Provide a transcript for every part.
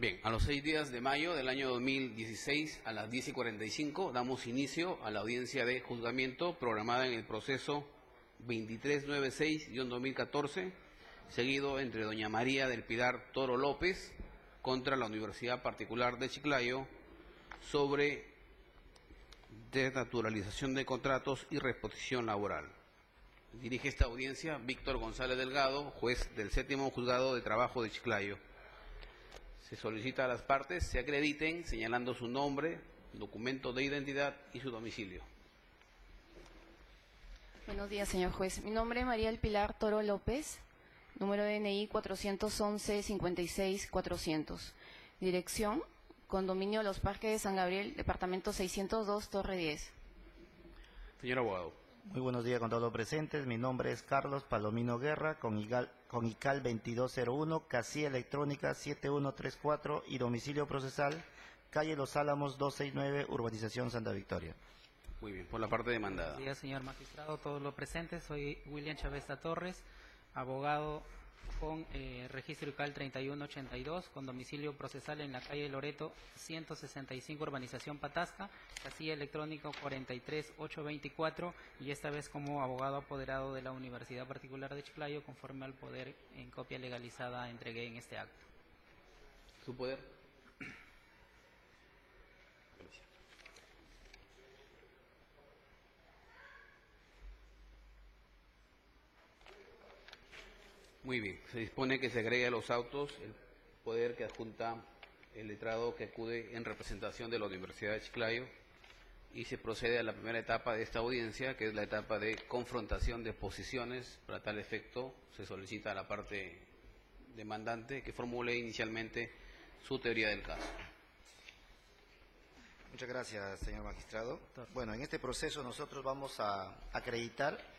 Bien, a los 6 días de mayo del año 2016, a las 10:45, damos inicio a la audiencia de juzgamiento programada en el proceso 2396-2014, seguido entre doña María del Pilar Toro López contra la Universidad Particular de Chiclayo sobre desnaturalización de contratos y reposición laboral. Dirige esta audiencia Víctor González Delgado, juez del Séptimo Juzgado de Trabajo de Chiclayo. Se solicita a las partes se acrediten señalando su nombre, documento de identidad y su domicilio. Buenos días, señor juez. Mi nombre es María del Pilar Toro López, número de DNI 411-56-400. Dirección, condominio Los Parques de San Gabriel, departamento 602, Torre 10. Señor abogado. Muy buenos días con todos los presentes. Mi nombre es Carlos Palomino Guerra, con ICAL 2201, casilla electrónica 7134 y domicilio procesal, calle Los Álamos 269, urbanización Santa Victoria. Muy bien, por la parte demandada. Buenos días, señor magistrado, todos los presentes. Soy William Chavesta Torres, abogado con registro ICAL 3182, con domicilio procesal en la calle Loreto 165, urbanización Patasca, casilla electrónico 43824, y esta vez como abogado apoderado de la Universidad Particular de Chiclayo, conforme al poder en copia legalizada entregué en este acto. ¿Su poder? Gracias. Muy bien, se dispone que se agregue a los autos el poder que adjunta el letrado que acude en representación de la Universidad de Chiclayo y se procede a la primera etapa de esta audiencia, que es la etapa de confrontación de posiciones. Para tal efecto, se solicita a la parte demandante que formule inicialmente su teoría del caso. Muchas gracias, señor magistrado. Bueno, en este proceso nosotros vamos a acreditar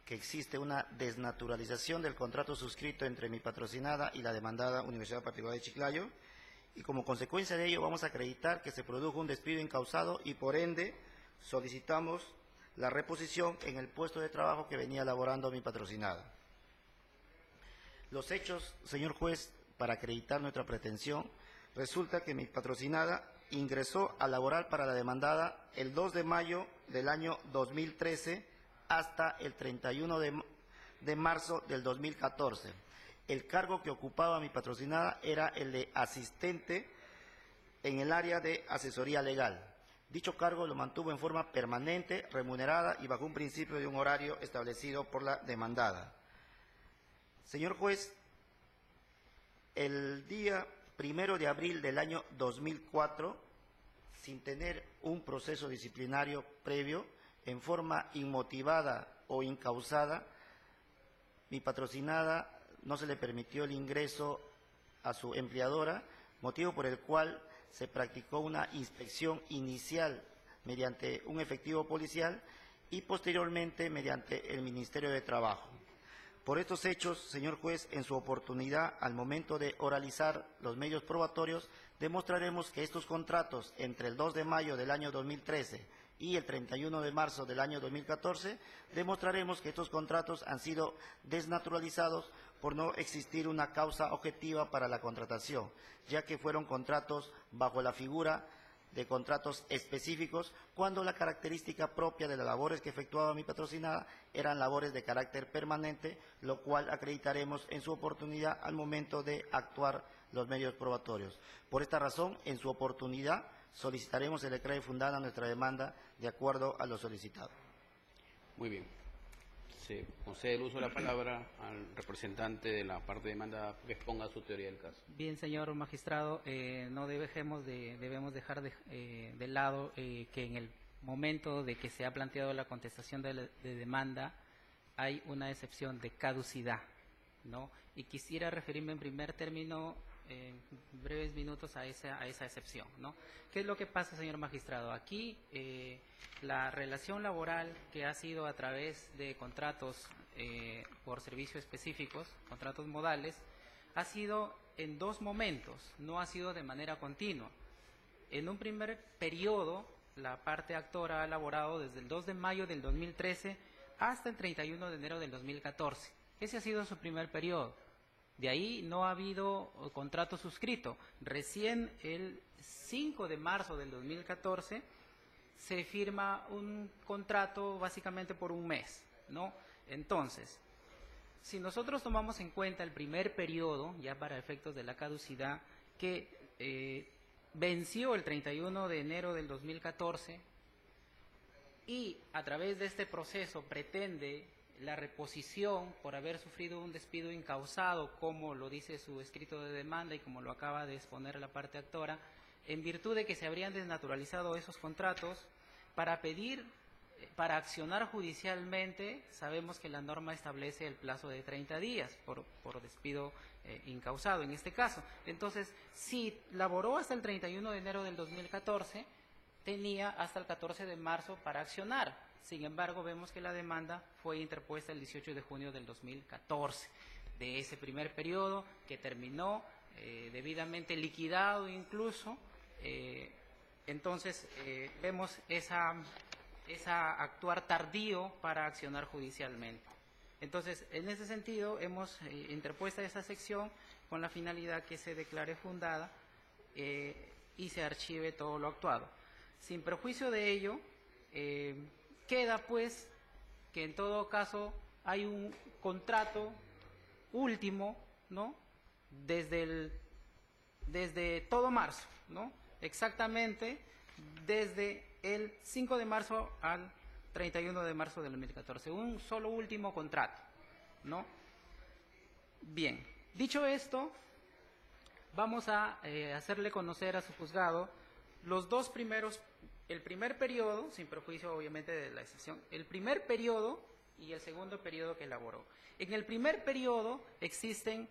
que existe una desnaturalización del contrato suscrito entre mi patrocinada y la demandada Universidad Particular de Chiclayo, y como consecuencia de ello vamos a acreditar que se produjo un despido incausado y por ende solicitamos la reposición en el puesto de trabajo que venía laborando mi patrocinada. Los hechos, señor juez, para acreditar nuestra pretensión, resulta que mi patrocinada ingresó a laborar para la demandada el 2 de mayo del año 2013 hasta el 31 de marzo del 2014. El cargo que ocupaba mi patrocinada era el de asistente en el área de asesoría legal. Dicho cargo lo mantuvo en forma permanente, remunerada y bajo un principio de un horario establecido por la demandada. Señor juez, el día 1 de abril del año 2004, sin tener un proceso disciplinario previo, en forma inmotivada o incausada, mi patrocinada no se le permitió el ingreso a su empleadora, motivo por el cual se practicó una inspección inicial mediante un efectivo policial y posteriormente mediante el Ministerio de Trabajo. Por estos hechos, señor juez, en su oportunidad, al momento de oralizar los medios probatorios, demostraremos que estos contratos entre el 2 de mayo del año 2013 y el 31 de marzo del año 2014, demostraremos que estos contratos han sido desnaturalizados por no existir una causa objetiva para la contratación, ya que fueron contratos bajo la figura de contratos específicos, cuando la característica propia de las labores que efectuaba mi patrocinada eran labores de carácter permanente, lo cual acreditaremos en su oportunidad al momento de actuar los medios probatorios. Por esta razón, en su oportunidad, solicitaremos el decree fundada nuestra demanda de acuerdo a lo solicitado. Muy bien. Se concede el uso de la palabra al representante de la parte demandada que exponga su teoría del caso. Bien, señor magistrado, no debemos dejar de lado que en el momento de que se ha planteado la contestación de demanda hay una excepción de caducidad, ¿no? Y quisiera referirme en primer término, en breves minutos, a esa excepción, ¿no? ¿Qué es lo que pasa, señor magistrado? Aquí la relación laboral que ha sido a través de contratos por servicios específicos, contratos modales, ha sido en dos momentos, no ha sido de manera continua. En un primer periodo, la parte actora ha laborado desde el 2 de mayo del 2013 hasta el 31 de enero del 2014. Ese ha sido su primer periodo. De ahí no ha habido contrato suscrito. Recién el 5 de marzo del 2014 se firma un contrato básicamente por un mes, ¿no? Entonces, si nosotros tomamos en cuenta el primer periodo, ya para efectos de la caducidad, que venció el 31 de enero del 2014 y a través de este proceso pretende la reposición por haber sufrido un despido incausado, como lo dice su escrito de demanda y como lo acaba de exponer la parte actora, en virtud de que se habrían desnaturalizado esos contratos, para accionar judicialmente, sabemos que la norma establece el plazo de 30 días por despido incausado en este caso. Entonces, si laboró hasta el 31 de enero del 2014, tenía hasta el 14 de marzo para accionar. Sin embargo, vemos que la demanda fue interpuesta el 18 de junio del 2014. De ese primer periodo que terminó debidamente liquidado incluso, entonces vemos esa actuar tardío para accionar judicialmente. Entonces, en ese sentido, hemos interpuesto esa sección con la finalidad que se declare fundada y se archive todo lo actuado. Sin perjuicio de ello, queda pues que en todo caso hay un contrato último, ¿no? Desde todo marzo, ¿no? Exactamente desde el 5 de marzo al 31 de marzo del 2014. Un solo último contrato, ¿no? Bien, dicho esto, vamos a hacerle conocer a su juzgado los dos primeros, el primer periodo, sin perjuicio obviamente de la excepción, el primer periodo y el segundo periodo que elaboró. En el primer periodo existen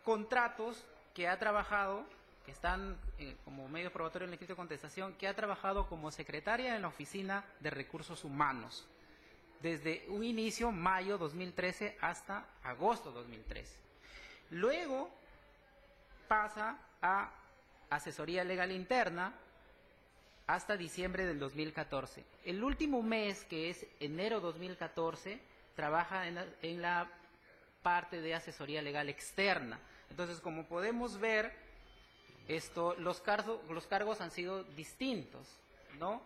contratos que ha trabajado, que están como medio probatorio en el escrito de contestación, que ha trabajado como secretaria en la Oficina de Recursos Humanos, desde un inicio, mayo 2013, hasta agosto 2013. Luego pasa a asesoría legal interna hasta diciembre del 2014. El último mes, que es enero 2014, trabaja en la parte de asesoría legal externa. Entonces, como podemos ver, los cargos han sido distintos, ¿no?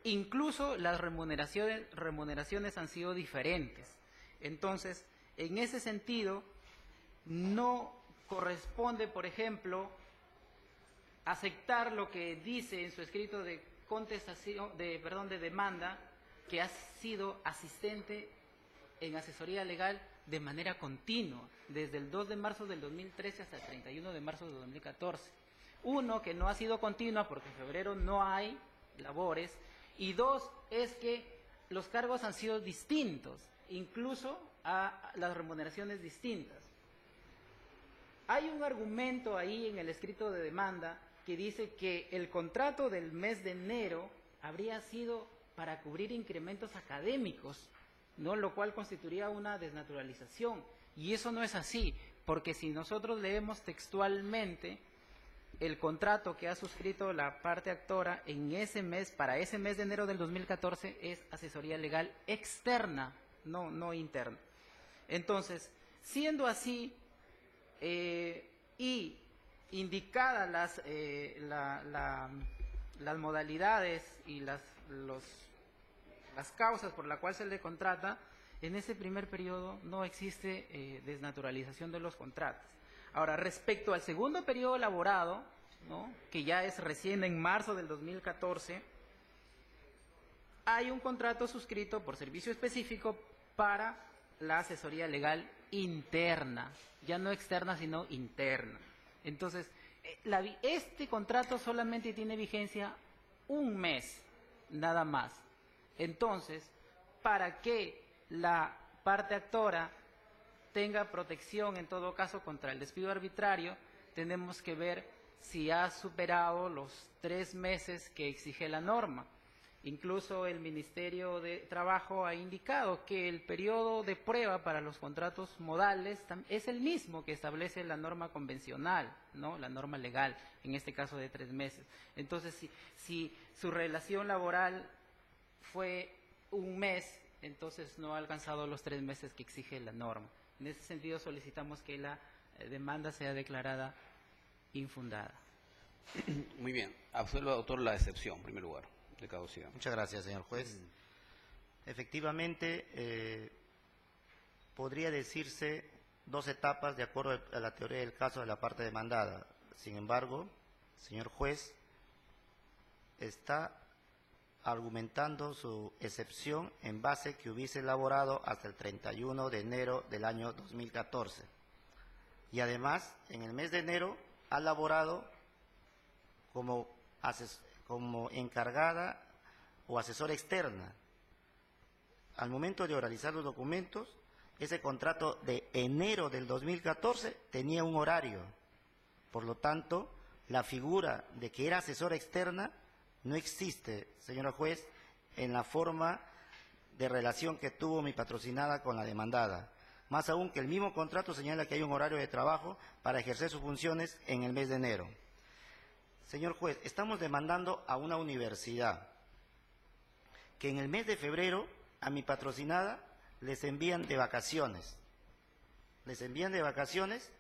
Incluso las remuneraciones han sido diferentes. Entonces, en ese sentido, no corresponde, por ejemplo, aceptar lo que dice en su escrito de contestación, de demanda, que ha sido asistente en asesoría legal de manera continua, desde el 2 de marzo del 2013 hasta el 31 de marzo del 2014. Uno, que no ha sido continua porque en febrero no hay labores, y dos, es que los cargos han sido distintos, incluso a las remuneraciones distintas. Hay un argumento ahí en el escrito de demanda que dice que el contrato del mes de enero habría sido para cubrir incrementos académicos, ¿no? Lo cual constituiría una desnaturalización. Y eso no es así, porque si nosotros leemos textualmente el contrato que ha suscrito la parte actora en ese mes, para ese mes de enero del 2014, es asesoría legal externa, no interna. Entonces, siendo así, y indicadas las modalidades y las causas por las cuales se le contrata, en ese primer periodo no existe desnaturalización de los contratos. Ahora, respecto al segundo periodo elaborado, ¿no?, que ya es recién en marzo del 2014, hay un contrato suscrito por servicio específico para la asesoría legal interna, ya no externa, sino interna. Entonces, este contrato solamente tiene vigencia un mes, nada más. Entonces, para que la parte actora tenga protección, en todo caso, contra el despido arbitrario, tenemos que ver si ha superado los 3 meses que exige la norma. Incluso el Ministerio de Trabajo ha indicado que el periodo de prueba para los contratos modales es el mismo que establece la norma convencional, ¿no?, la norma legal, en este caso de 3 meses. Entonces, si su relación laboral fue un mes, entonces no ha alcanzado los 3 meses que exige la norma. En ese sentido solicitamos que la demanda sea declarada infundada. Muy bien. Absuelva, doctor, la excepción, en primer lugar, de caducidad. Muchas gracias, señor juez. Efectivamente, podría decirse 2 etapas de acuerdo a la teoría del caso de la parte demandada. Sin embargo, señor juez, está argumentando su excepción en base que hubiese elaborado hasta el 31 de enero del año 2014. Y además, en el mes de enero ha elaborado como encargada o asesora externa. Al momento de oralizar los documentos, ese contrato de enero del 2014 tenía un horario. Por lo tanto, la figura de que era asesora externa no existe, señora juez, en la forma de relación que tuvo mi patrocinada con la demandada. Más aún que el mismo contrato señala que hay un horario de trabajo para ejercer sus funciones en el mes de enero. Señor juez, estamos demandando a una universidad que en el mes de febrero a mi patrocinada les envían de vacaciones. Les envían de vacaciones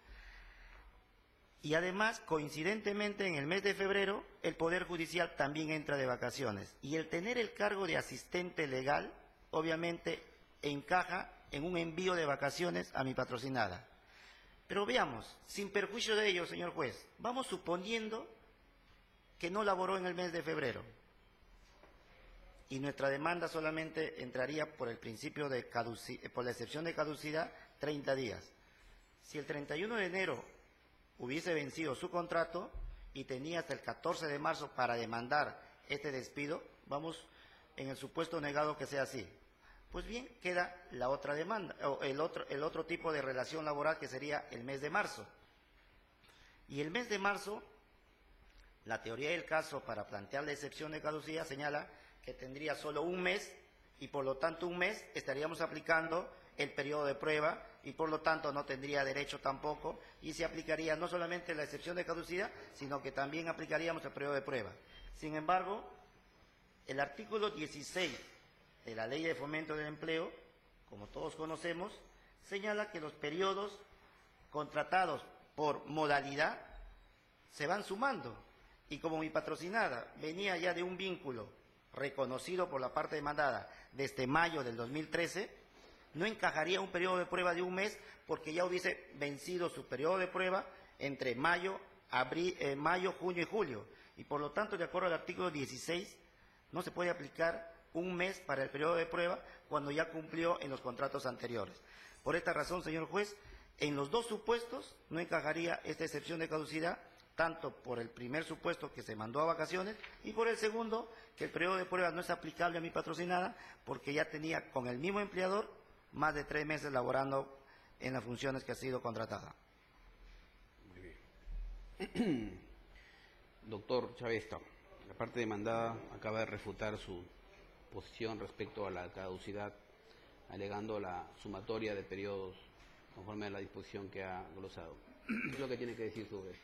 y además, coincidentemente, en el mes de febrero, el Poder Judicial también entra de vacaciones. Y el tener el cargo de asistente legal, obviamente, encaja en un envío de vacaciones a mi patrocinada. Pero veamos, sin perjuicio de ello, señor juez, vamos suponiendo que no laboró en el mes de febrero. Y nuestra demanda solamente entraría por el principio de por la excepción de caducidad, 30 días. Si el 31 de enero hubiese vencido su contrato y tenía hasta el 14 de marzo para demandar este despido, vamos en el supuesto negado que sea así. Pues bien, queda la otra demanda, o el otro tipo de relación laboral que sería el mes de marzo. Y el mes de marzo, la teoría del caso para plantear la excepción de caducidad señala que tendría solo un mes y por lo tanto un mes estaríamos aplicando el periodo de prueba y por lo tanto no tendría derecho tampoco y se aplicaría no solamente la excepción de caducidad, sino que también aplicaríamos el periodo de prueba. Sin embargo, el artículo 16 de la Ley de Fomento del Empleo, como todos conocemos, señala que los periodos contratados por modalidad se van sumando y como mi patrocinada venía ya de un vínculo reconocido por la parte demandada desde mayo del 2013, no encajaría un periodo de prueba de un mes porque ya hubiese vencido su periodo de prueba entre mayo, junio y julio. Y por lo tanto, de acuerdo al artículo 16, no se puede aplicar un mes para el periodo de prueba cuando ya cumplió en los contratos anteriores. Por esta razón, señor juez, en los 2 supuestos no encajaría esta excepción de caducidad, tanto por el primer supuesto que se mandó a vacaciones y por el segundo que el periodo de prueba no es aplicable a mi patrocinada porque ya tenía con el mismo empleador más de 3 meses laborando en las funciones que ha sido contratada. Muy bien. Doctor Chavesta, la parte demandada acaba de refutar su posición respecto a la caducidad, alegando la sumatoria de periodos conforme a la disposición que ha glosado. ¿Qué es lo que tiene que decir sobre esto?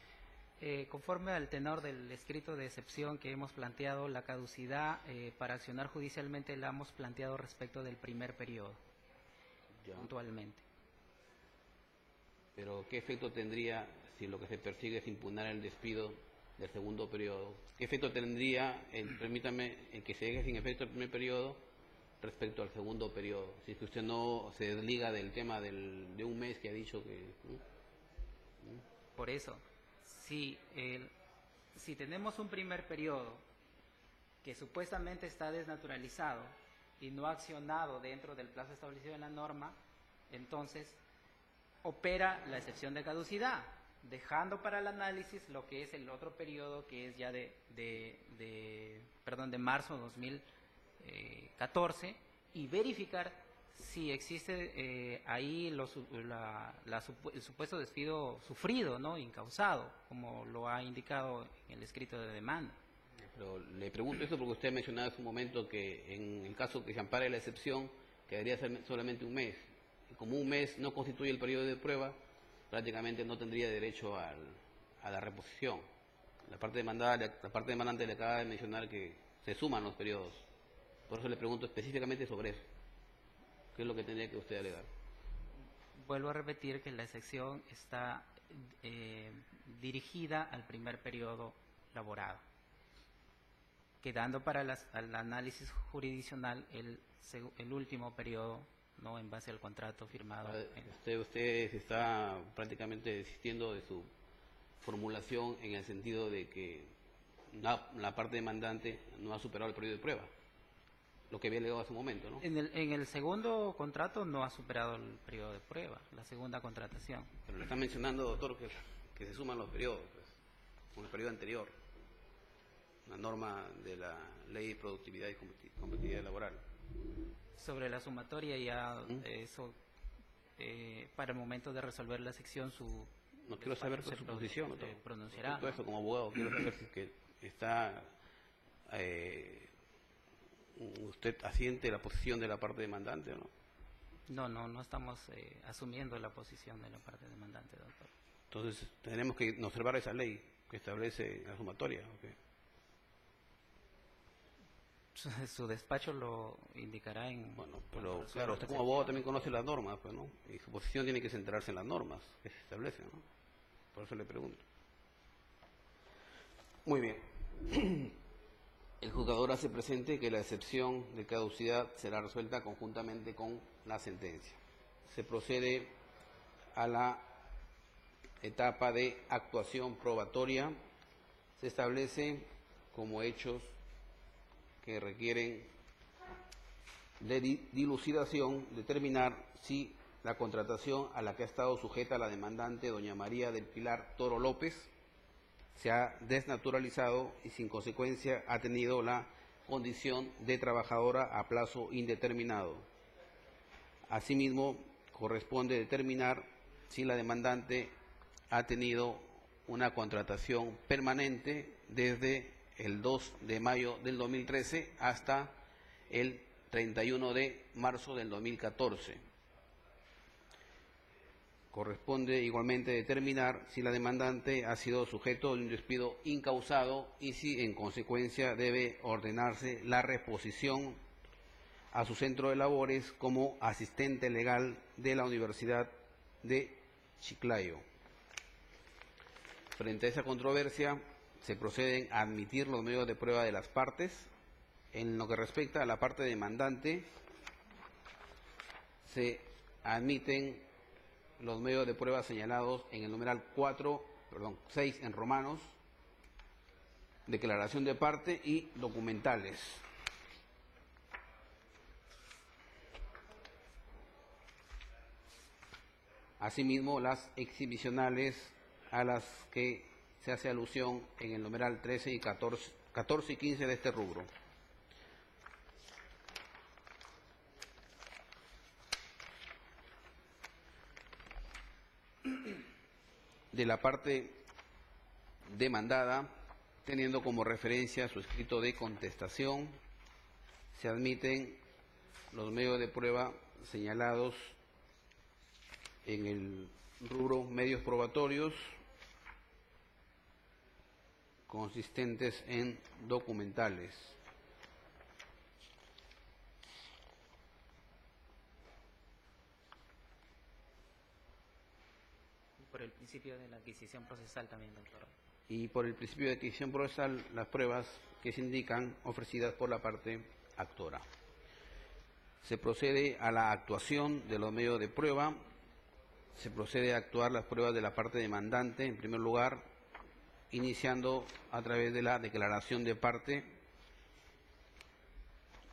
Conforme al tenor del escrito de excepción que hemos planteado, la caducidad para accionar judicialmente la hemos planteado respecto del primer periodo, Ya. puntualmente. Pero ¿qué efecto tendría si lo que se persigue es impugnar el despido del segundo periodo? ¿Qué efecto tendría, permítame, en que se deje sin efecto el primer periodo respecto al segundo periodo? Si es que usted no se desliga del tema de un mes que ha dicho que... Por eso, si tenemos un primer periodo que supuestamente está desnaturalizado y no accionado dentro del plazo establecido en la norma, entonces opera la excepción de caducidad, dejando para el análisis lo que es el otro periodo que es ya de marzo 2014 y verificar si existe ahí el supuesto despido sufrido, ¿no? Incausado, como lo ha indicado en el escrito de demanda. Pero le pregunto esto porque usted mencionaba hace un momento que en el caso que se ampare la excepción quedaría ser solamente un mes. Y como un mes no constituye el periodo de prueba, prácticamente no tendría derecho a la reposición. La parte demandante le acaba de mencionar que se suman los periodos. Por eso le pregunto específicamente sobre eso. ¿Qué es lo que tendría que usted alegar? vuelvo a repetir que la excepción está dirigida al primer periodo laborado, quedando para el análisis jurisdiccional el último periodo, no en base al contrato firmado. Usted está prácticamente desistiendo de su formulación en el sentido de que la parte demandante no ha superado el periodo de prueba, lo que había alegado hace un momento, ¿no? En el segundo contrato no ha superado el periodo de prueba, la segunda contratación. Pero le están mencionando, doctor, que se suman los periodos, pues, con el periodo anterior, la norma de la Ley de Productividad y Competitividad Laboral. Sobre la sumatoria ya eso, para el momento de resolver la sección, No quiero saber su posición, doctor. Pronunciará. Todo eso como abogado, quiero saber si es que está usted asiente la posición de la parte demandante o no. No estamos asumiendo la posición de la parte demandante, doctor. Entonces, tenemos que observar esa ley que establece la sumatoria, ¿ok? Su despacho lo indicará en... Bueno, pero claro, usted como abogado también conoce las normas, pues, ¿no? Y su posición tiene que centrarse en las normas que se establecen, ¿no? Por eso le pregunto. Muy bien. El juzgador hace presente que la excepción de caducidad será resuelta conjuntamente con la sentencia. Se procede a la etapa de actuación probatoria. Se establece como hechos que requieren de dilucidación determinar si la contratación a la que ha estado sujeta la demandante, doña María del Pilar Toro López, se ha desnaturalizado y sin consecuencia ha tenido la condición de trabajadora a plazo indeterminado. Asimismo, corresponde determinar si la demandante ha tenido una contratación permanente desde el 2 de mayo del 2013 hasta el 31 de marzo del 2014. Corresponde igualmente determinar si la demandante ha sido sujeto de un despido incausado y si en consecuencia debe ordenarse la reposición a su centro de labores como asistente legal de la Universidad de Chiclayo. Frente a esa controversia, se proceden a admitir los medios de prueba de las partes. En lo que respecta a la parte demandante, se admiten los medios de prueba señalados en el numeral 6 en romanos, declaración de parte y documentales. Asimismo, las exhibicionales a las que se hace alusión en el numeral 13 y 14 y 15 de este rubro. De la parte demandada, teniendo como referencia su escrito de contestación, se admiten los medios de prueba señalados en el rubro medios probatorios consistentes en documentales. Por el principio de la adquisición procesal también, doctor. Y por el principio de adquisición procesal, las pruebas que se indican ofrecidas por la parte actora. Se procede a la actuación de los medios de prueba. Se procede a actuar las pruebas de la parte demandante, en primer lugar, iniciando a través de la declaración de parte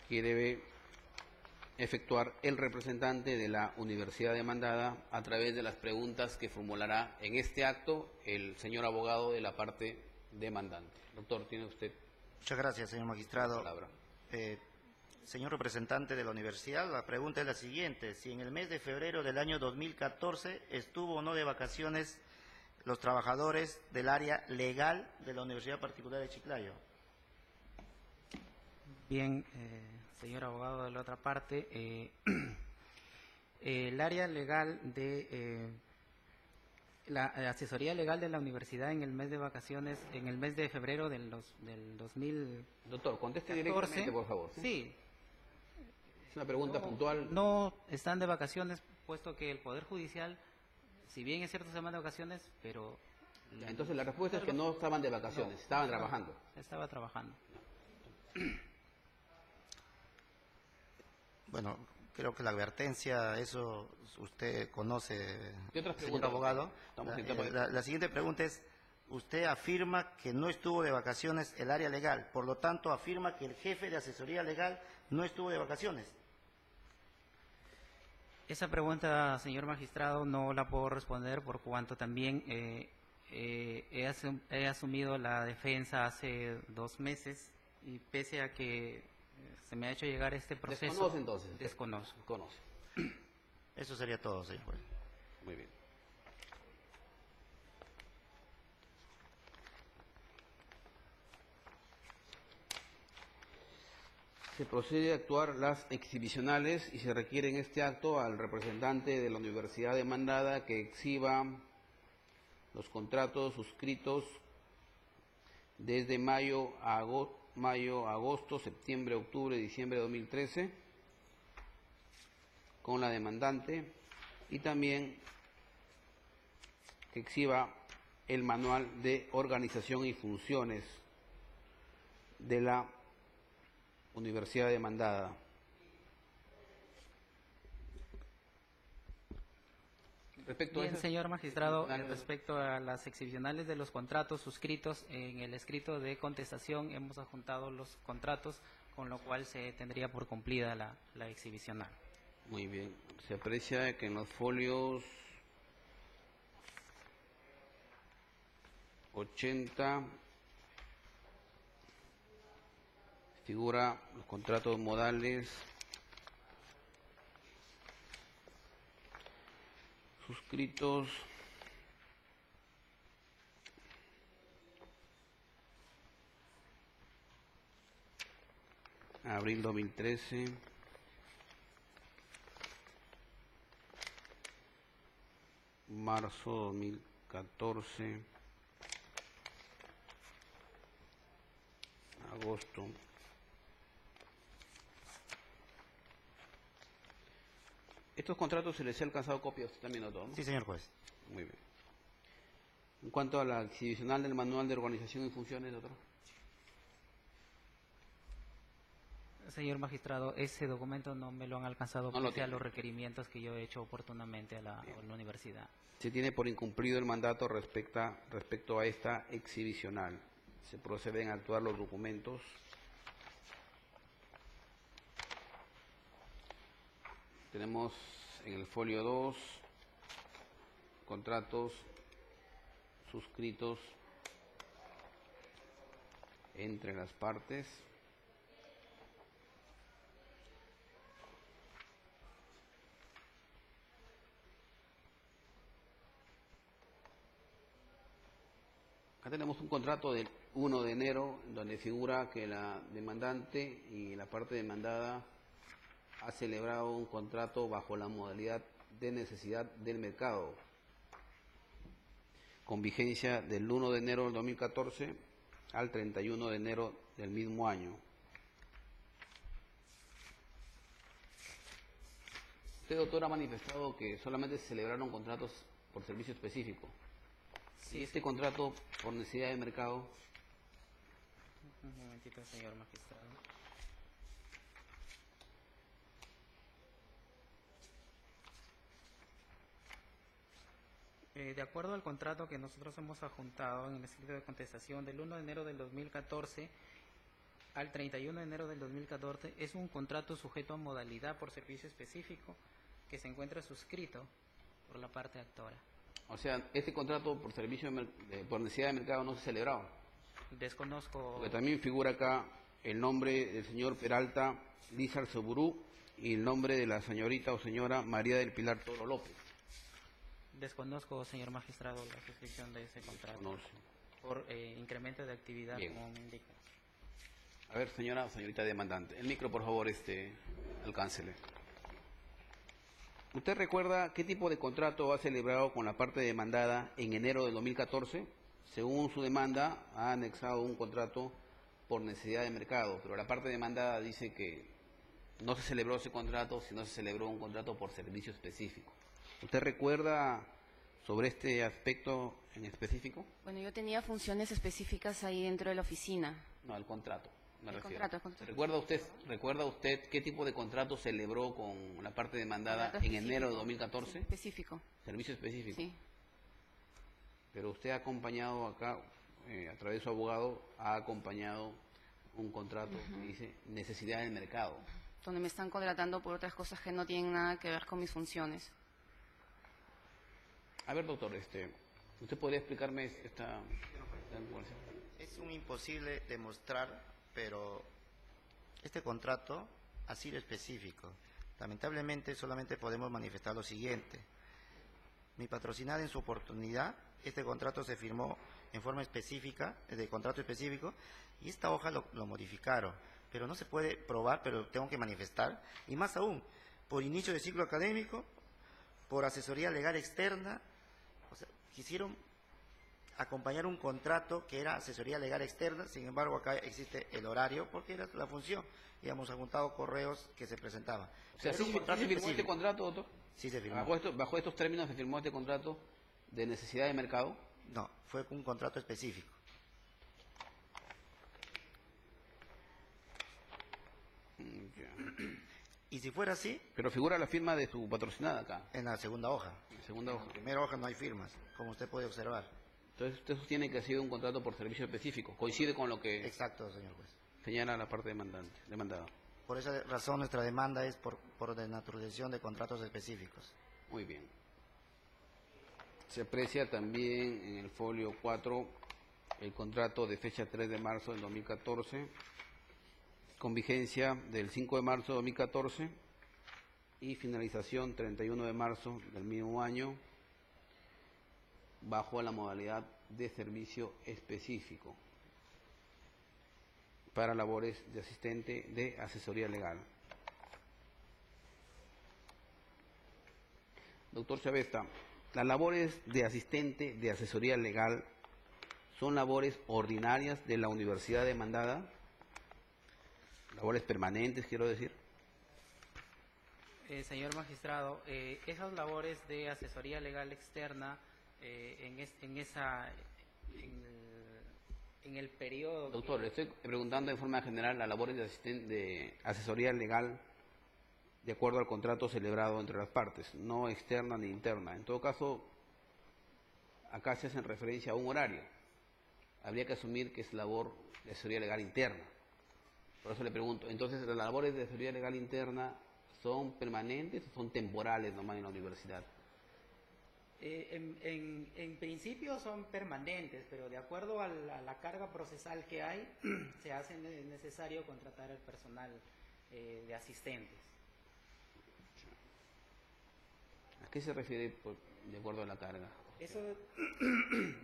que debe efectuar el representante de la universidad demandada a través de las preguntas que formulará en este acto el señor abogado de la parte demandante. Doctor, tiene usted. Muchas gracias, señor magistrado. La palabra. Señor representante de la universidad, la pregunta es la siguiente. Si en el mes de febrero del año 2014 estuvo o no de vacaciones los trabajadores del área legal de la Universidad Particular de Chiclayo. Bien, señor abogado de la otra parte, el área legal de la asesoría legal de la universidad en el mes de vacaciones, en el mes de febrero del 2014. Doctor, conteste directamente, por favor. Sí. una pregunta puntual. No están de vacaciones, puesto que el Poder Judicial, si bien es cierto se llaman de vacaciones, pero... Entonces la respuesta es que no estaban de vacaciones, No, estaban trabajando. Estaba trabajando. Bueno, creo que la advertencia, eso usted conoce, ¿Qué otras señor preguntas? abogado. Estamos en etapa de- La siguiente pregunta es, usted afirma que no estuvo de vacaciones el área legal, por lo tanto afirma que el jefe de asesoría legal no estuvo de vacaciones. Esa pregunta, señor magistrado, no la puedo responder por cuanto también he asumido la defensa hace 2 meses y pese a que se me ha hecho llegar este proceso... Desconoce entonces. Desconozco. Conoce. Eso sería todo, señor juez. Muy bien. Se procede a actuar las exhibicionales y se requiere en este acto al representante de la universidad demandada que exhiba los contratos suscritos desde mayo, agosto, septiembre, octubre, diciembre de 2013 con la demandante y también que exhiba el manual de organización y funciones de la universidad demandada. Respecto Bien, a eso, señor magistrado, respecto a las exhibicionales de los contratos suscritos, en el escrito de contestación hemos adjuntado los contratos, con lo cual se tendría por cumplida la exhibicional. muy bien, se aprecia que en los folios 80 figura los contratos modales suscritos abril 2013, marzo 2014, agosto. Estos contratos se les ha alcanzado copia, usted también notó, ¿no? Sí, señor juez. Muy bien. En cuanto a la exhibicional del manual de organización y funciones, doctor. Señor magistrado, ese documento no me lo han alcanzado No lo pese a tiene. los requerimientos que yo he hecho oportunamente a la universidad. Se tiene por incumplido el mandato respecto a esta exhibicional. Se proceden a actuar los documentos. Tenemos en el folio 2 contratos suscritos entre las partes. Acá tenemos un contrato del 1 de enero donde figura que la demandante y la parte demandada ha celebrado un contrato bajo la modalidad de necesidad del mercado con vigencia del 1 de enero del 2014 al 31 de enero del mismo año. Usted, doctor, ha manifestado que solamente se celebraron contratos por servicio específico. Sí, ¿Y este contrato por necesidad de mercado? Un momentito, señor magistrado. De acuerdo al contrato que nosotros hemos adjuntado en el escrito de contestación del 1 de enero del 2014 al 31 de enero del 2014, es un contrato sujeto a modalidad por servicio específico que se encuentra suscrito por la parte actora. O sea, este contrato por servicio por necesidad de mercado no se celebraba. Desconozco. Porque también figura acá el nombre del señor Peralta Lizar Soburú y el nombre de la señorita o señora María del Pilar Toro López. Desconozco, señor magistrado, la suscripción de ese contrato No sé. por incremento de actividad, Bien. como me indica. A ver, señora o señorita demandante, el micro, por favor, alcáncele. ¿Usted recuerda qué tipo de contrato ha celebrado con la parte demandada en enero del 2014? Según su demanda, ha anexado un contrato por necesidad de mercado, pero la parte demandada dice que no se celebró ese contrato, sino se celebró un contrato por servicio específico. ¿Usted recuerda sobre este aspecto en específico? Bueno, yo tenía funciones específicas ahí dentro de la oficina. No, el contrato, me El refiero. contrato, el contrato. ¿Recuerda usted qué tipo de contrato celebró con la parte demandada Contrato en enero de específico. 2014? Sí, específico. Servicio específico. Sí. Pero usted ha acompañado acá, a través de su abogado, ha acompañado un contrato que dice necesidad del mercado. Donde me están contratando por otras cosas que no tienen nada que ver con mis funciones. A ver, doctor, ¿usted podría explicarme esta información? Es un imposible demostrar, pero este contrato ha sido específico. Lamentablemente solamente podemos manifestar lo siguiente. Mi patrocinada en su oportunidad, este contrato se firmó en forma específica, de contrato específico, y esta hoja lo modificaron. Pero no se puede probar, pero tengo que manifestar. Y más aún, por inicio de ciclo académico, por asesoría legal externa, o sea, quisieron acompañar un contrato que era asesoría legal externa, sin embargo acá existe el horario porque era la función y hemos juntado correos que se presentaban. O sea, Era ¿sí un se contrato firmó este específico. contrato, doctor? Sí se firmó. Bajo estos términos se firmó este contrato de necesidad de mercado. No, fue un contrato específico. Ya. Y si fuera así, Pero figura la firma de su patrocinada acá, en la segunda hoja. en la segunda En hoja. la primera hoja no hay firmas, como usted puede observar. Entonces usted sostiene que ha sido un contrato por servicio específico. Coincide con lo que Exacto, señor juez. señala la parte demandada. Por esa razón nuestra demanda es por denaturalización de contratos específicos. Muy bien. Se aprecia también en el folio 4 el contrato de fecha 3 de marzo del 2014, con vigencia del 5 de marzo de 2014 y finalización 31 de marzo del mismo año, bajo la modalidad de servicio específico para labores de asistente de asesoría legal. Doctor Chavesta, las labores de asistente de asesoría legal son labores ordinarias de la universidad demandada, labores permanentes, quiero decir. Señor magistrado, esas labores de asesoría legal externa en el periodo... Doctor, le estoy preguntando en forma general las labores de asesoría legal de acuerdo al contrato celebrado entre las partes, no externa ni interna. En todo caso, acá se hacen referencia a un horario. Habría que asumir que es labor de asesoría legal interna. Por eso le pregunto, entonces, ¿las labores de asesoría legal interna son permanentes o son temporales nomás en la universidad? En principio son permanentes, pero de acuerdo a la carga procesal que hay, se hace necesario contratar al personal de asistentes. ¿A qué se refiere de acuerdo a la carga? Eso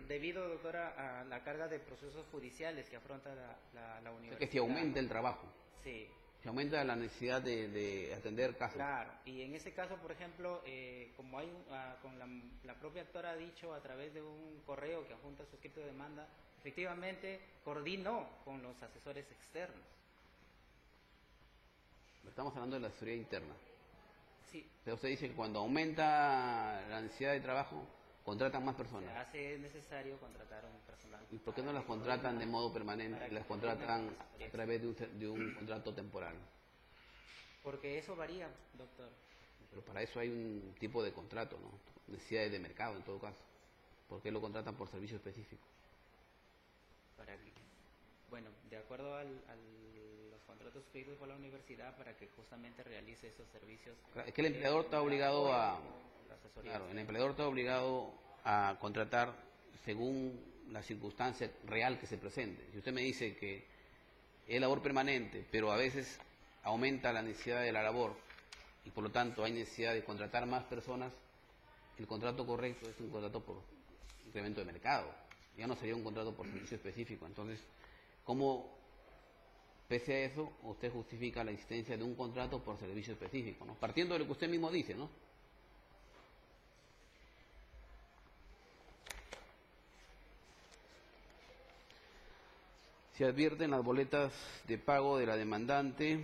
debido, doctora, a la carga de procesos judiciales que afronta la O sea, universidad. que si aumenta el trabajo, Sí. si aumenta la necesidad de atender casos. Claro, y en ese caso, por ejemplo, como hay con la propia actora ha dicho a través de un correo que adjunta su escrito de demanda, efectivamente coordinó con los asesores externos. Estamos hablando de la asesoría interna. Sí, O sea, usted dice que cuando aumenta la necesidad de trabajo, contratan más se personas. hace necesario contratar un personal. ¿Y por qué no las contratan de modo permanente Para y que las contratan atiendan a través de un contrato temporal? Porque eso varía, doctor. Pero para eso hay un tipo de contrato, ¿no? Necesidades de mercado, en todo caso. ¿Por qué lo contratan por servicio específico? Bueno, de acuerdo a los contratos suscritos por la universidad para que justamente realice esos servicios. Es que el empleador está obligado a... la asesoría Claro, el externa. empleador está obligado a contratar según la circunstancia real que se presente. Si usted me dice que es labor permanente, pero a veces aumenta la necesidad de la labor y por lo tanto hay necesidad de contratar más personas, el contrato correcto es un contrato por incremento de mercado. Ya no sería un contrato por servicio específico. Entonces, ¿cómo, pese a eso, usted justifica la existencia de un contrato por servicio específico, ¿no? Partiendo de lo que usted mismo dice, ¿no? Se advierten las boletas de pago de la demandante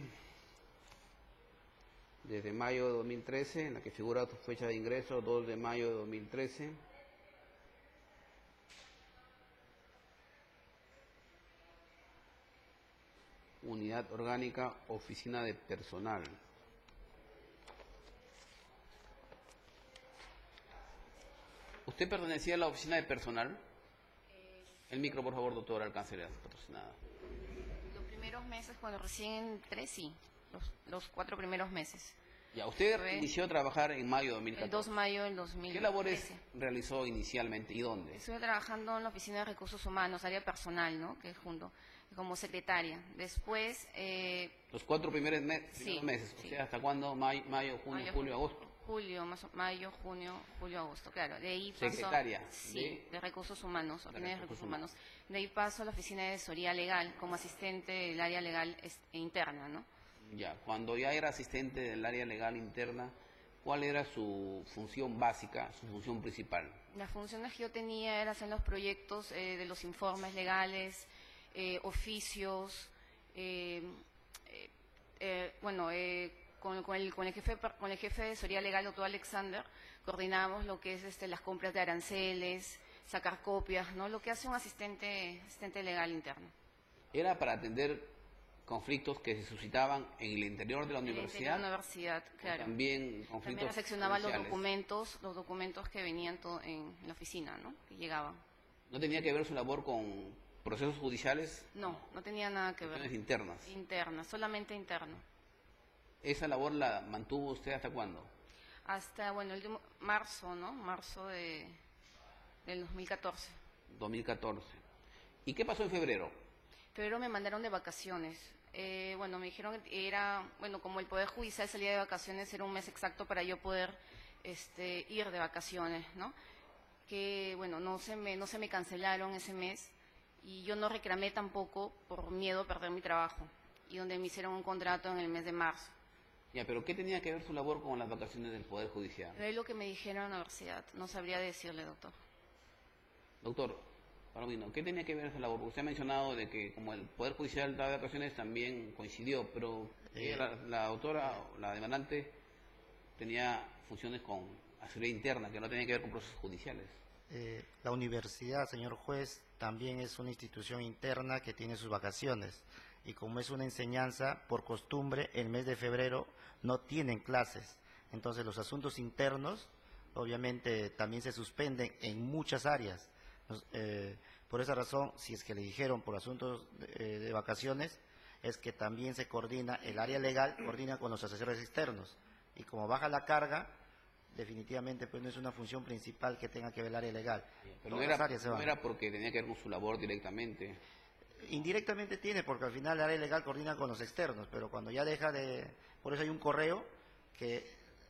desde mayo de 2013, en la que figura tu fecha de ingreso, 2 de mayo de 2013. Unidad orgánica, oficina de personal. ¿Usted pertenecía a la oficina de personal? El micro, por favor, doctora, alcance patrocinada. Los primeros meses, cuando recién entré, sí. Los 4 primeros meses. Ya, usted Fue inició a trabajar en mayo de 2014. El 2 de mayo del 2013. ¿Qué labores realizó inicialmente y dónde? Estuve trabajando en la oficina de recursos humanos, área personal, ¿no? Que es junto, como secretaria. Después... Los 4 primeros meses, sí. o sea, ¿hasta cuándo? Mayo, junio, julio, agosto. Mayo, junio, julio, agosto, claro. De ahí paso... Secretaria. Sí, de recursos humanos, oficina de recursos humanos. De ahí paso a la oficina de asesoría legal, como asistente del área legal interna, ¿no? Ya, cuando ya era asistente del área legal interna, ¿cuál era su función básica, su función principal? Las funciones que yo tenía eran hacer los proyectos de los informes legales, oficios, con el jefe de asesoría legal, doctor Alexander, coordinábamos lo que es las compras de aranceles, sacar copias, ¿no? Lo que hace un asistente legal interno. ¿Era para atender conflictos que se suscitaban en el interior de la universidad? En la universidad, claro. También conflictos También recepcionaba los judiciales. documentos que venían en la oficina, ¿no? Que llegaban. ¿No tenía que ver su labor con procesos judiciales? No tenía nada que ver. Cuestiones internas. Internas, solamente interno. ¿Esa labor la mantuvo usted hasta cuándo? Hasta, el último marzo, ¿no? Marzo del 2014. 2014. ¿Y qué pasó en febrero? Febrero me mandaron de vacaciones. Me dijeron que era, como el Poder Judicial salía de vacaciones, era un mes exacto para yo poder ir de vacaciones, ¿no? Que, no se me cancelaron ese mes y yo no reclamé tampoco por miedo a perder mi trabajo, y donde me hicieron un contrato en el mes de marzo. Ya, pero ¿qué tenía que ver su labor con las vacaciones del Poder Judicial? Es lo que me dijeron en la universidad, no sabría decirle, doctor. Doctor, Palomino, ¿qué tenía que ver esa labor? Usted ha mencionado de que como el Poder Judicial da vacaciones también coincidió, pero la autora, la demandante, tenía funciones con asesoría interna, que no tenía que ver con procesos judiciales. La universidad, señor juez, también es una institución interna que tiene sus vacaciones. Y como es una enseñanza, por costumbre, el mes de febrero no tienen clases. Entonces los asuntos internos, obviamente, también se suspenden en muchas áreas. Por esa razón, si es que le dijeron por asuntos de vacaciones, es que también se coordina, el área legal coordina con los asesores externos. Y como baja la carga, definitivamente pues no es una función principal que tenga que ver el área legal. Pero no era porque tenía que ver con su labor directamente. Indirectamente tiene, porque al final el área legal coordina con los externos, pero cuando ya deja de... Por eso hay un correo que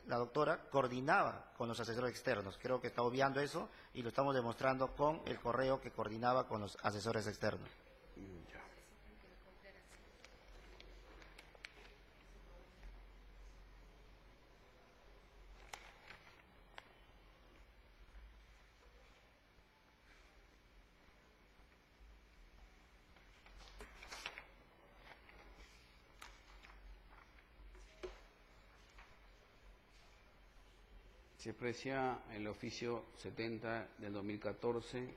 la doctora coordinaba con los asesores externos. Creo que está obviando eso y lo estamos demostrando con el correo que coordinaba con los asesores externos. Ya. Se aprecia el oficio 70 del 2014,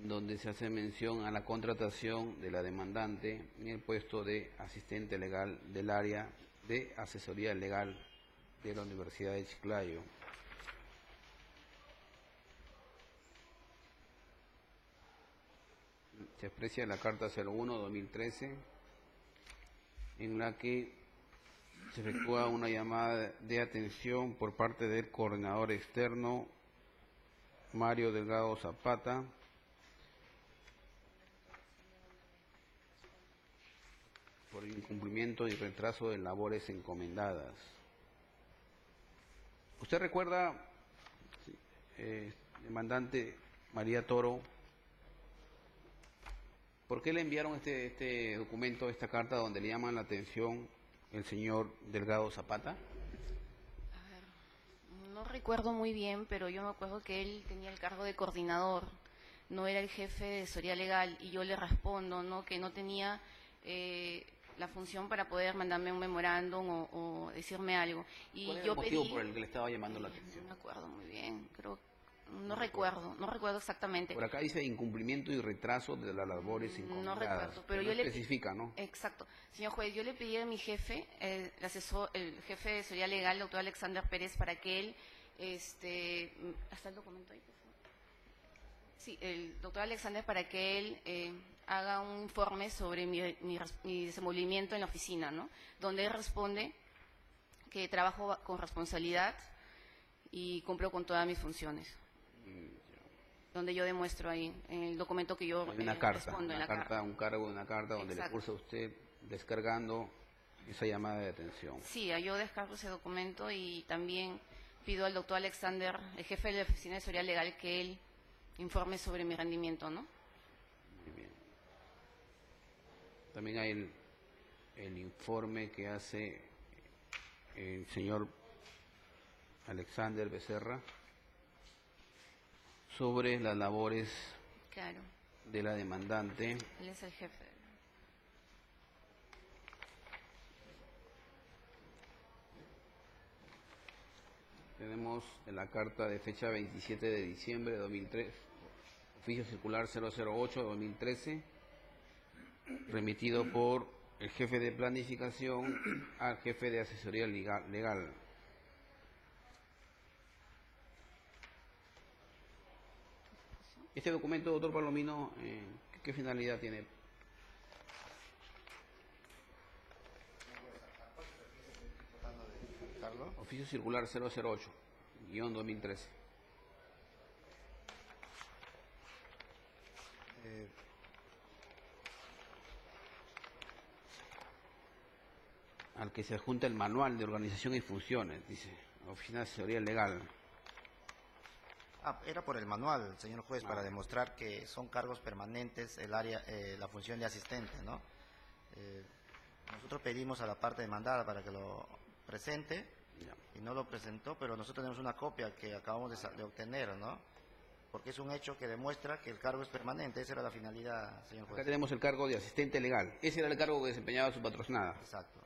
donde se hace mención a la contratación de la demandante en el puesto de asistente legal del área de asesoría legal de la Universidad de Chiclayo. Se aprecia la carta 01-2013, en la que se efectúa una llamada de atención por parte del coordinador externo Mario Delgado Zapata por incumplimiento y retraso de labores encomendadas. ¿Usted recuerda, demandante María Toro, por qué le enviaron este documento, esta carta donde le llaman la atención el señor Delgado Zapata? A ver, no recuerdo muy bien, pero yo me acuerdo que él tenía el cargo de coordinador, no era el jefe de asesoría legal, y yo le respondo, ¿no?, que no tenía la función para poder mandarme un memorándum o decirme algo. Y ¿Cuál era yo el motivo pedí, por el que le estaba llamando la atención? no me acuerdo muy bien, no recuerdo exactamente. Por acá dice incumplimiento y retraso de las labores encomendadas. recuerdo, pero no yo le especifica, ¿no? Exacto. Señor juez, yo le pedí a mi jefe, el jefe de seguridad legal, el doctor Alexander Pérez, para que él, ¿hasta el documento ahí, por favor? Sí, el doctor Alexander, para que él haga un informe sobre mi desenvolvimiento en la oficina, ¿no? Donde él responde que trabajo con responsabilidad y cumplo con todas mis funciones. Donde yo demuestro ahí, en el documento que yo Hay una carta, respondo en la carta. un cargo de una carta donde le Exacto. cursa a usted descargando esa llamada de atención. Sí, yo descargo ese documento y también pido al doctor Alexander, el jefe de la Oficina de Seguridad Legal, que él informe sobre mi rendimiento, ¿no? Muy bien. También hay el informe que hace el señor Alexander Becerra sobre las labores Claro, de la demandante. él es el jefe. Tenemos en la carta de fecha 27 de diciembre de 2003, oficio circular 008 de 2013, remitido por el jefe de planificación al jefe de asesoría legal. Este documento, doctor Palomino, ¿qué finalidad tiene? Oficio circular 008, guión 2013. Al que se adjunta el manual de organización y funciones, dice, Oficina de Asesoría Legal. Era por el manual, señor juez, para demostrar que son cargos permanentes el área, la función de asistente, ¿no? Nosotros pedimos a la parte demandada para que lo presente y no lo presentó, pero nosotros tenemos una copia que acabamos de obtener, ¿no? Porque es un hecho que demuestra que el cargo es permanente. Esa era la finalidad, señor juez. Acá tenemos el cargo de asistente legal. Ese era el cargo que desempeñaba su patrocinada. Exacto.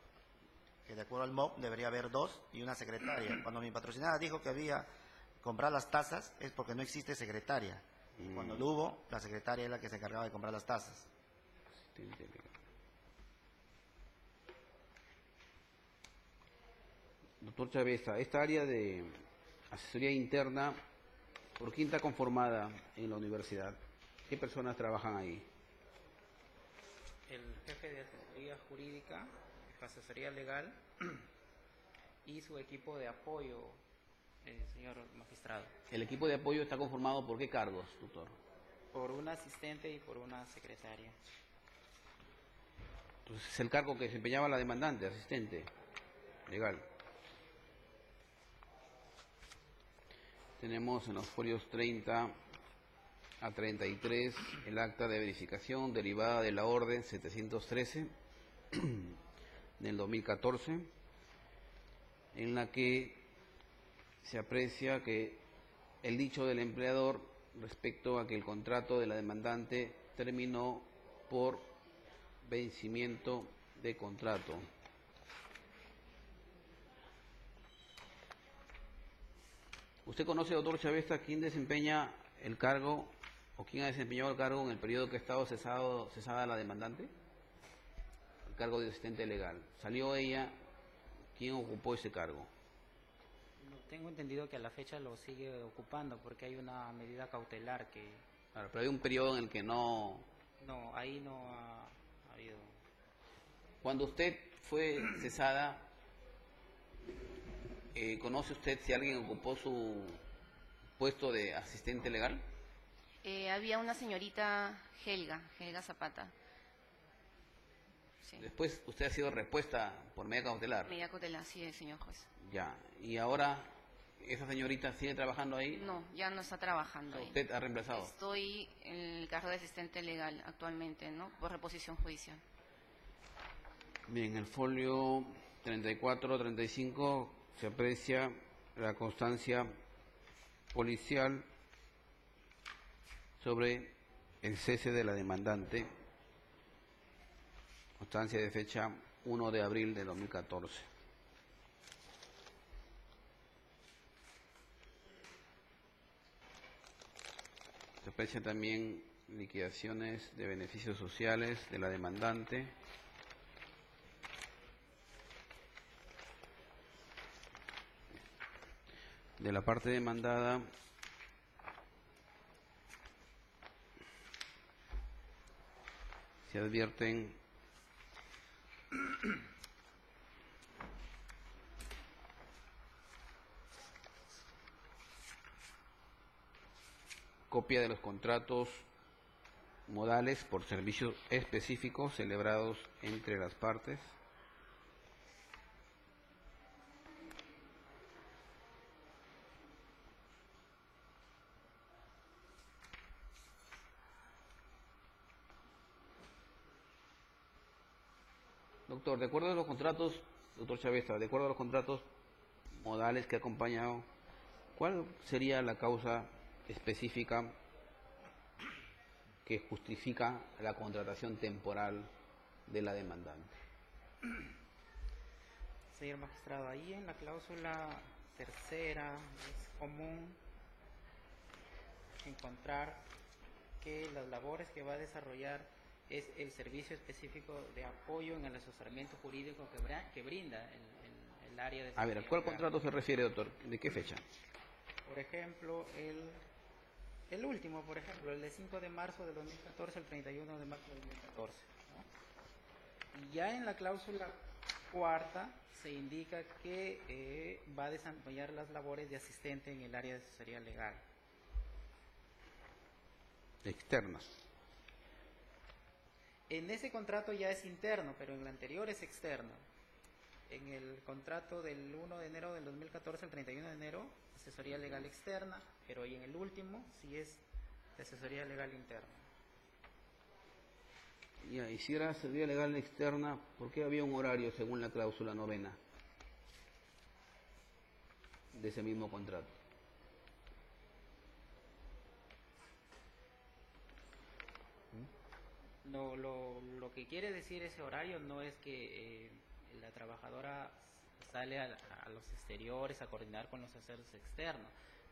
Que de acuerdo al MOP debería haber 2 y una secretaria. Cuando mi patrocinada dijo que había comprar las tasas es porque no existe secretaria. Cuando lo hubo, la secretaria es la que se encargaba de comprar las tasas. Asistente legal. Doctor Chaveza, esta área de asesoría interna, ¿por quién está conformada en la universidad? ¿Qué personas trabajan ahí? El jefe de asesoría jurídica, asesoría legal y su equipo de apoyo, señor magistrado. ¿El equipo de apoyo está conformado por qué cargos, doctor? Por una asistente y por una secretaria. Entonces, es el cargo que desempeñaba la demandante, asistente legal. Tenemos en los folios 30 a 33 el acta de verificación derivada de la orden 713 del 2014, en la que se aprecia que el dicho del empleador respecto a que el contrato de la demandante terminó por vencimiento de contrato. ¿Usted conoce, doctor Chavesta, quién desempeña el cargo o quién ha desempeñado el cargo en el periodo que ha estado cesada la demandante? El cargo de asistente legal. ¿Salió ella? ¿Quién ocupó ese cargo? Tengo entendido que a la fecha lo sigue ocupando porque hay una medida cautelar que... Claro, pero hay un periodo en el que no... No, ahí no ha habido... Cuando usted fue cesada, ¿conoce usted si alguien ocupó su puesto de asistente legal? Había una señorita Helga Zapata. Sí. Después usted ha sido repuesta por medida cautelar. Medida cautelar, sí, señor juez. Ya, y ahora esa señorita sigue trabajando ahí. No, ya no está trabajando ahí. ¿Usted ha reemplazado? Estoy en el cargo de asistente legal actualmente, ¿no? Por reposición judicial. Bien, en el folio 34-35 se aprecia la constancia policial sobre el cese de la demandante Constancia de fecha 1 de abril de 2014. Se aprecian también liquidaciones de beneficios sociales de la demandante. De la parte demandada, se advierten copia de los contratos modales por servicios específicos celebrados entre las partes. Doctor, de acuerdo a los contratos, doctor Chavesta, de acuerdo a los contratos modales que ha acompañado, ¿cuál sería la causa específica que justifica la contratación temporal de la demandante? Señor magistrado, ahí en la cláusula tercera es común encontrar que las labores que va a desarrollar es el servicio específico de apoyo en el asesoramiento jurídico que brinda el área de... A ver, ¿a cuál contrato se refiere, doctor? ¿De qué fecha? Por ejemplo, el último, por ejemplo, el de 5 de marzo de 2014 al 31 de marzo de 2014. ¿No? Y ya en la cláusula cuarta se indica que va a desempeñar las labores de asistente en el área de asesoría legal. Externas. En ese contrato ya es interno, pero en el anterior es externo. En el contrato del 1 de enero del 2014 al 31 de enero, asesoría legal externa, pero y en el último sí es de asesoría legal interna. Ya, y si era asesoría legal externa, ¿por qué había un horario según la cláusula novena de ese mismo contrato? Lo que quiere decir ese horario no es que la trabajadora sale a los exteriores a coordinar con los asesores externos.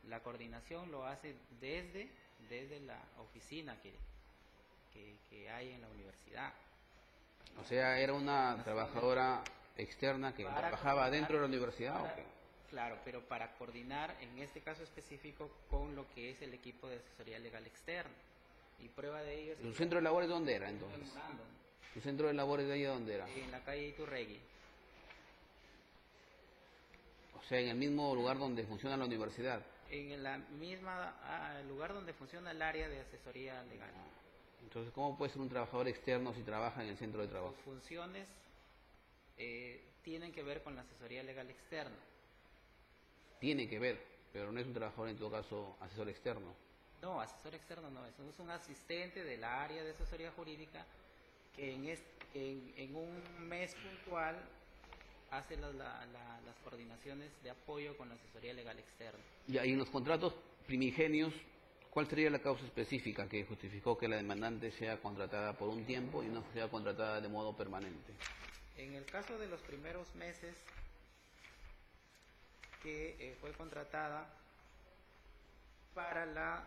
La coordinación lo hace desde la oficina que hay en la universidad. O sea, ¿era una trabajadora externa que trabajaba dentro de la universidad? ¿O qué? Claro, pero para coordinar, en este caso específico, con lo que es el equipo de asesoría legal externa. Y prueba de ello... ¿Su centro de labores dónde era entonces? ¿Su centro de labores de ahí dónde era? En la calle Iturregui. O sea, en el mismo lugar donde funciona la universidad. En la misma lugar donde funciona el área de asesoría legal. Entonces, ¿cómo puede ser un trabajador externo si trabaja en el centro de trabajo? Sus funciones tienen que ver con la asesoría legal externa. Tiene que ver, pero no es un trabajador en todo caso asesor externo. No, asesor externo no, es un asistente del área de asesoría jurídica que en un mes puntual hace las coordinaciones de apoyo con la asesoría legal externa. Y en los contratos primigenios, ¿cuál sería la causa específica que justificó que la demandante sea contratada por un tiempo y no sea contratada de modo permanente? En el caso de los primeros meses que fue contratada para la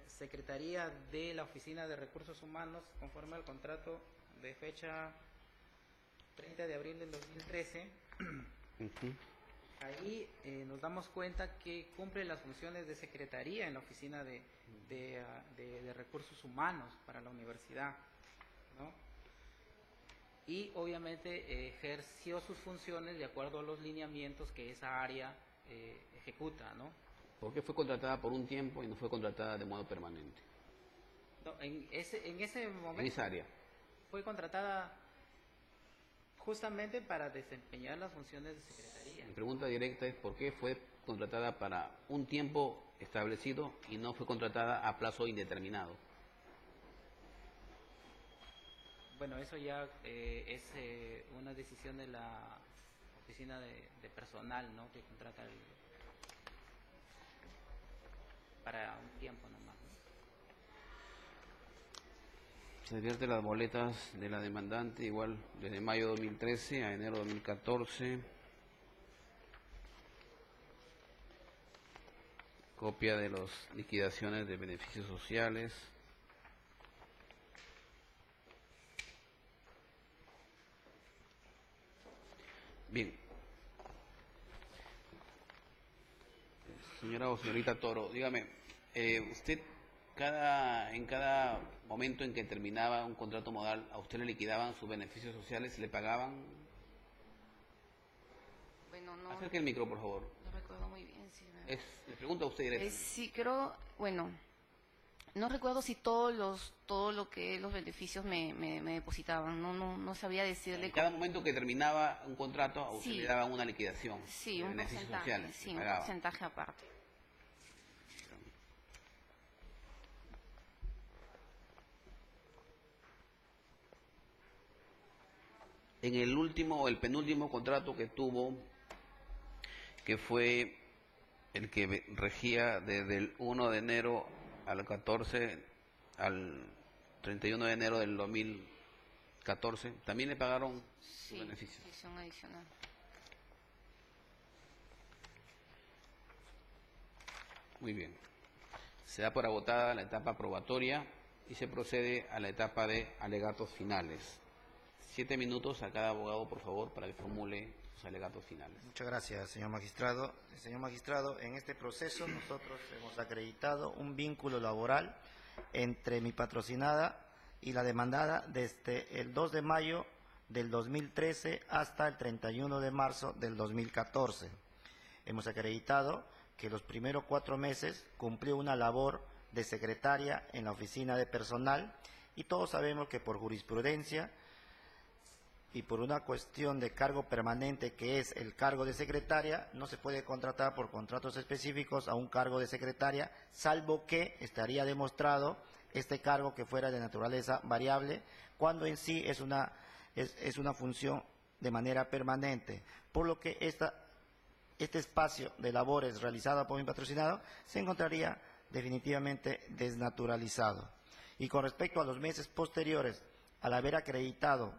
Secretaría de la Oficina de Recursos Humanos, conforme al contrato de fecha 30 de abril del 2013, ahí nos damos cuenta que cumple las funciones de secretaría en la Oficina de Recursos Humanos para la universidad, ¿no? Y obviamente ejerció sus funciones de acuerdo a los lineamientos que esa área ejecuta, ¿no? ¿Por qué fue contratada por un tiempo y no fue contratada de modo permanente? No, en ese momento En esa área. fue contratada justamente para desempeñar las funciones de secretaría. Mi pregunta directa es ¿por qué fue contratada para un tiempo establecido y no fue contratada a plazo indeterminado? Bueno, eso ya es una decisión de la oficina de personal, ¿no? Que contrata para un tiempo nomás, ¿no? Se advierte las boletas de la demandante igual desde mayo 2013 a enero 2014. Copia de las liquidaciones de beneficios sociales. Bien. Señora o señorita Toro, dígame, usted en cada momento en que terminaba un contrato modal, ¿a usted le liquidaban sus beneficios sociales? ¿Le pagaban? Bueno, no, Acerque el micro, por favor. no recuerdo muy bien. Sí, Le pregunto a usted directamente. sí, creo, bueno, no recuerdo si todo lo que los beneficios me depositaban. No sabía decirle. En cada momento que terminaba un contrato, a usted Sí. le daban una liquidación Sí, de un beneficios porcentaje, sociales. sí, le un pagaban. porcentaje aparte. En el último o el penúltimo contrato que tuvo, que fue el que regía desde el 1 de enero al 14 al 31 de enero del 2014, también le pagaron sus Sí, beneficios. sí, son adicionales. Muy bien. Se da por agotada la etapa probatoria y se procede a la etapa de alegatos finales. 7 minutos a cada abogado, por favor, para que formule sus alegatos finales. Muchas gracias, señor magistrado. Señor magistrado, en este proceso nosotros hemos acreditado un vínculo laboral entre mi patrocinada y la demandada desde el 2 de mayo del 2013 hasta el 31 de marzo del 2014. Hemos acreditado que los primeros 4 meses cumplió una labor de secretaria en la oficina de personal y todos sabemos que por jurisprudencia y por una cuestión de cargo permanente que es el cargo de secretaria, no se puede contratar por contratos específicos a un cargo de secretaria, salvo que estaría demostrado este cargo que fuera de naturaleza variable, cuando en sí es una función de manera permanente. Por lo que este espacio de labores realizado por mi patrocinado se encontraría definitivamente desnaturalizado. Y con respecto a los meses posteriores, al haber acreditado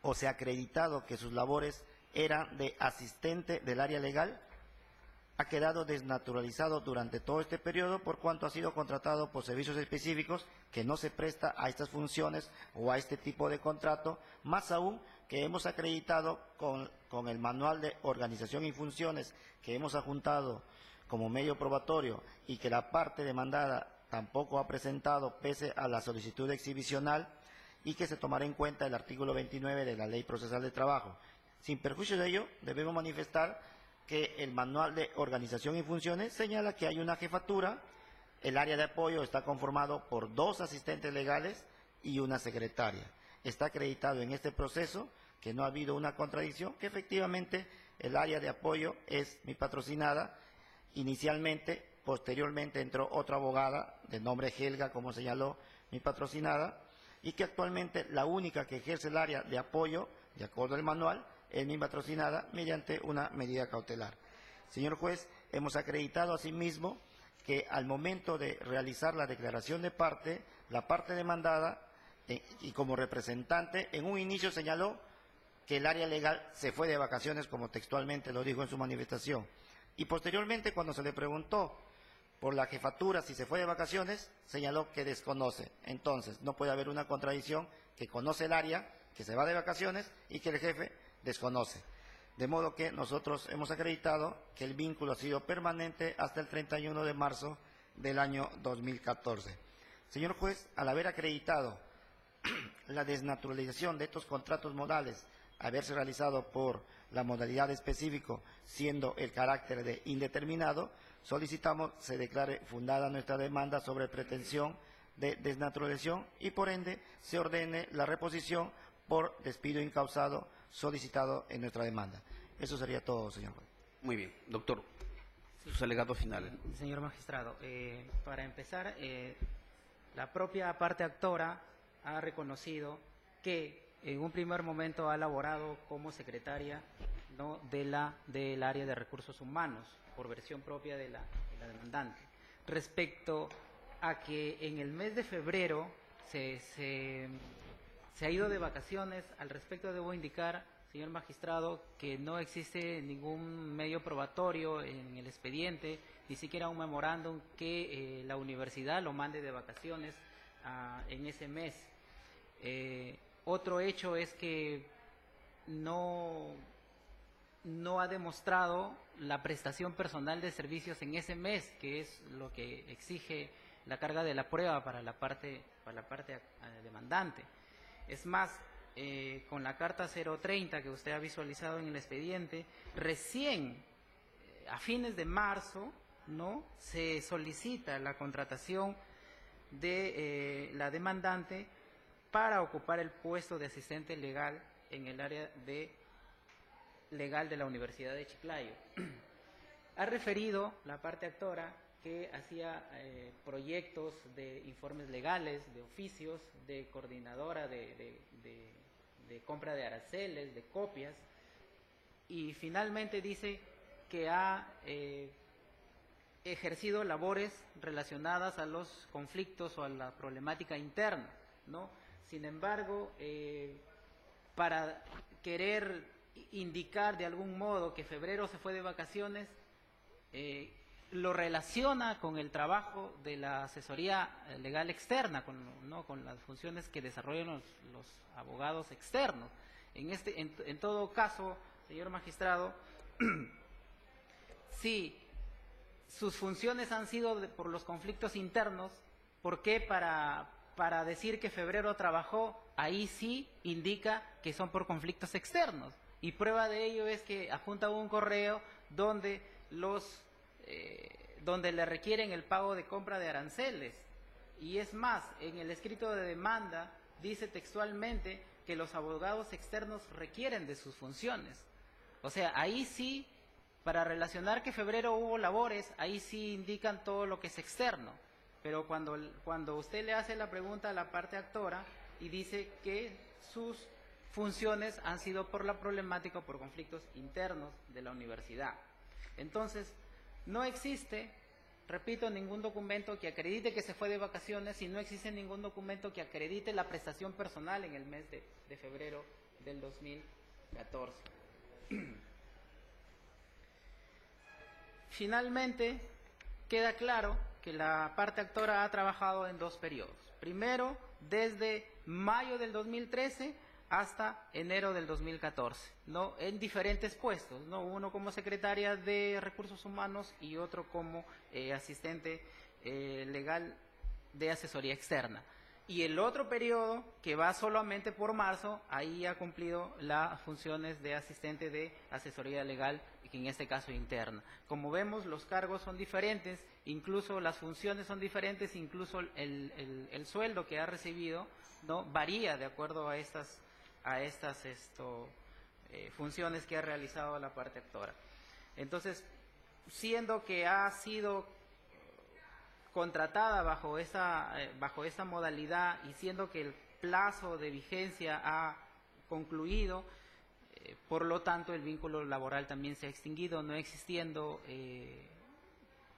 o se ha acreditado que sus labores eran de asistente del área legal, ha quedado desnaturalizado durante todo este periodo por cuanto ha sido contratado por servicios específicos que no se presta a estas funciones o a este tipo de contrato, más aún que hemos acreditado con el manual de organización y funciones que hemos adjuntado como medio probatorio y que la parte demandada tampoco ha presentado pese a la solicitud exhibicional, y que se tomará en cuenta el artículo 29 de la Ley Procesal de Trabajo. Sin perjuicio de ello, debemos manifestar que el manual de organización y funciones señala que hay una jefatura, el área de apoyo está conformado por 2 asistentes legales y una secretaria. Está acreditado en este proceso que no ha habido una contradicción, que efectivamente el área de apoyo es mi patrocinada. Inicialmente, posteriormente entró otra abogada de nombre Helga, como señaló mi patrocinada, y que actualmente la única que ejerce el área de apoyo, de acuerdo al manual, es mi patrocinada mediante una medida cautelar. Señor juez, hemos acreditado asimismo que al momento de realizar la declaración de parte, la parte demandada y como representante en un inicio señaló que el área legal se fue de vacaciones, como textualmente lo dijo en su manifestación, y posteriormente cuando se le preguntó por la jefatura si se fue de vacaciones, señaló que desconoce. Entonces, no puede haber una contradicción que conoce el área, que se va de vacaciones y que el jefe desconoce. De modo que nosotros hemos acreditado que el vínculo ha sido permanente hasta el 31 de marzo del año 2014. Señor juez, al haber acreditado la desnaturalización de estos contratos modales, haberse realizado por la modalidad específico, siendo el carácter de indeterminado, solicitamos se declare fundada nuestra demanda sobre pretensión de desnaturalización y por ende se ordene la reposición por despido incausado solicitado en nuestra demanda. Eso sería todo, señor juez. Muy bien. Doctor, sus alegatos finales. Señor magistrado, para empezar, la propia parte actora ha reconocido que en un primer momento ha laborado como secretaria, ¿no?, del área de recursos humanos, por versión propia de la demandante. Respecto a que en el mes de febrero se ha ido de vacaciones. Al respecto debo indicar, señor magistrado, que no existe ningún medio probatorio en el expediente, ni siquiera un memorándum que la universidad lo mande de vacaciones en ese mes. Otro hecho es que no ha demostrado la prestación personal de servicios en ese mes, que es lo que exige la carga de la prueba para la parte demandante. Es más, con la carta 030 que usted ha visualizado en el expediente, recién a fines de marzo, ¿no?, se solicita la contratación de la demandante para ocupar el puesto de asistente legal en el área legal de la Universidad de Chiclayo. Ha referido la parte actora que hacía proyectos de informes legales, de oficios, de coordinadora de compra de aranceles, de copias, y finalmente dice que ha ejercido labores relacionadas a los conflictos o a la problemática interna, ¿no? Sin embargo, para querer indicar de algún modo que febrero se fue de vacaciones, lo relaciona con el trabajo de la asesoría legal externa, con las funciones que desarrollan los abogados externos. En todo caso, señor magistrado, si sus funciones han sido por los conflictos internos, ¿por qué para decir que febrero trabajó, ahí sí indica que son por conflictos externos? Y prueba de ello es que adjunta un correo donde le requieren el pago de compra de aranceles. Y es más, en el escrito de demanda dice textualmente que los abogados externos requieren de sus funciones. O sea, ahí sí, para relacionar que febrero hubo labores, ahí sí indican todo lo que es externo. Pero cuando usted le hace la pregunta a la parte actora y dice que sus funciones han sido por la problemática o por conflictos internos de la universidad. Entonces, no existe, repito, ningún documento que acredite que se fue de vacaciones, y no existe ningún documento que acredite la prestación personal en el mes de febrero del 2014. Finalmente, queda claro que la parte actora ha trabajado en dos periodos. Primero, desde mayo del 2013 hasta enero del 2014, ¿no?, en diferentes puestos, ¿no?, uno como secretaria de Recursos Humanos y otro como asistente legal de asesoría externa. Y el otro periodo, que va solamente por marzo, ahí ha cumplido las funciones de asistente de asesoría legal, que en este caso interna. Como vemos, los cargos son diferentes, incluso las funciones son diferentes, incluso el sueldo que ha recibido, ¿no?, varía de acuerdo a estas funciones que ha realizado la parte actora. Entonces, siendo que ha sido contratada bajo esta modalidad y siendo que el plazo de vigencia ha concluido, por lo tanto el vínculo laboral también se ha extinguido, no existiendo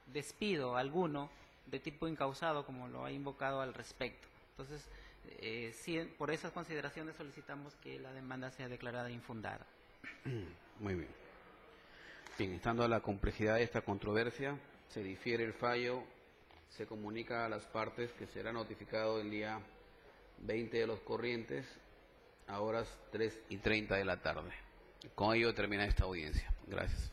despido alguno de tipo incausado como lo ha invocado al respecto. Entonces, por esas consideraciones solicitamos que la demanda sea declarada infundada. Muy bien. Bien, estando a la complejidad de esta controversia, se difiere el fallo, se comunica a las partes que será notificado el día 20 de los corrientes a horas 3:30 de la tarde. Con ello termina esta audiencia. Gracias.